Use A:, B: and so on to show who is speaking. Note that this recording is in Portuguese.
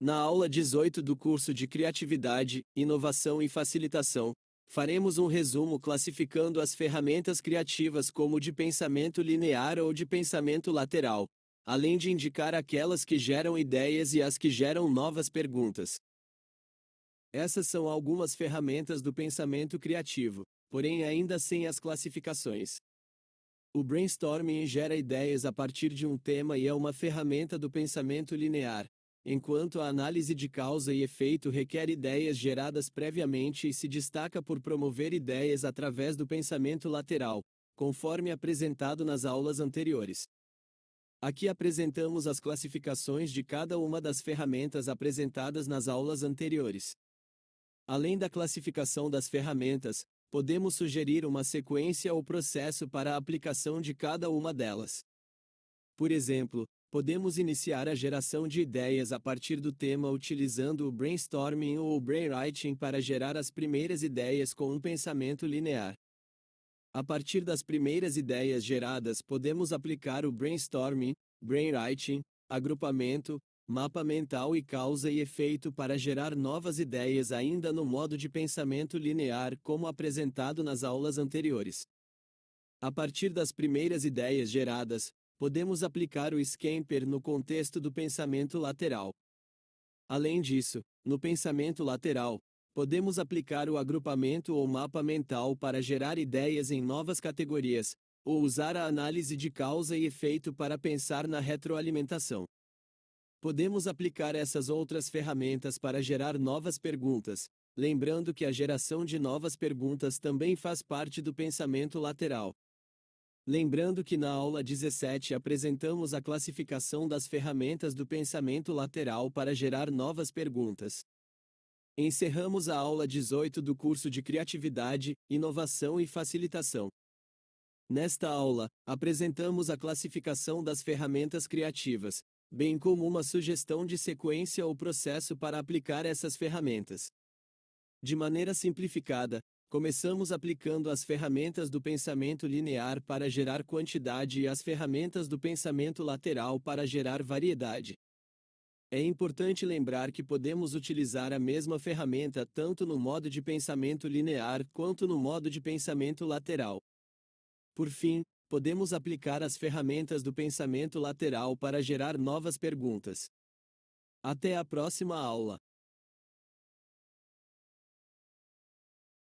A: Na aula 18 do curso de Criatividade, Inovação e Facilitação, faremos um resumo classificando as ferramentas criativas como de pensamento linear ou de pensamento lateral, além de indicar aquelas que geram ideias e as que geram novas perguntas. Essas são algumas ferramentas do pensamento criativo, porém ainda sem as classificações. O brainstorming gera ideias a partir de um tema e é uma ferramenta do pensamento linear, enquanto a análise de causa e efeito requer ideias geradas previamente e se destaca por promover ideias através do pensamento lateral, conforme apresentado nas aulas anteriores. Aqui apresentamos as classificações de cada uma das ferramentas apresentadas nas aulas anteriores. Além da classificação das ferramentas, podemos sugerir uma sequência ou processo para a aplicação de cada uma delas. Por exemplo, podemos iniciar a geração de ideias a partir do tema utilizando o brainstorming ou o brainwriting para gerar as primeiras ideias com um pensamento linear. A partir das primeiras ideias geradas, podemos aplicar o brainstorming, brainwriting, agrupamento, mapa mental e causa e efeito para gerar novas ideias ainda no modo de pensamento linear como apresentado nas aulas anteriores. A partir das primeiras ideias geradas, podemos aplicar o Scamper no contexto do pensamento lateral. Além disso, no pensamento lateral, podemos aplicar o agrupamento ou mapa mental para gerar ideias em novas categorias, ou usar a análise de causa e efeito para pensar na retroalimentação. Podemos aplicar essas outras ferramentas para gerar novas perguntas, lembrando que a geração de novas perguntas também faz parte do pensamento lateral. Lembrando que na aula 17 apresentamos a classificação das ferramentas do pensamento lateral para gerar novas perguntas. Encerramos a aula 18 do curso de Criatividade, Inovação e Facilitação. Nesta aula, apresentamos a classificação das ferramentas criativas, bem como uma sugestão de sequência ou processo para aplicar essas ferramentas. De maneira simplificada, começamos aplicando as ferramentas do pensamento linear para gerar quantidade e as ferramentas do pensamento lateral para gerar variedade. É importante lembrar que podemos utilizar a mesma ferramenta tanto no modo de pensamento linear quanto no modo de pensamento lateral. Por fim, podemos aplicar as ferramentas do pensamento lateral para gerar novas perguntas. Até a próxima aula!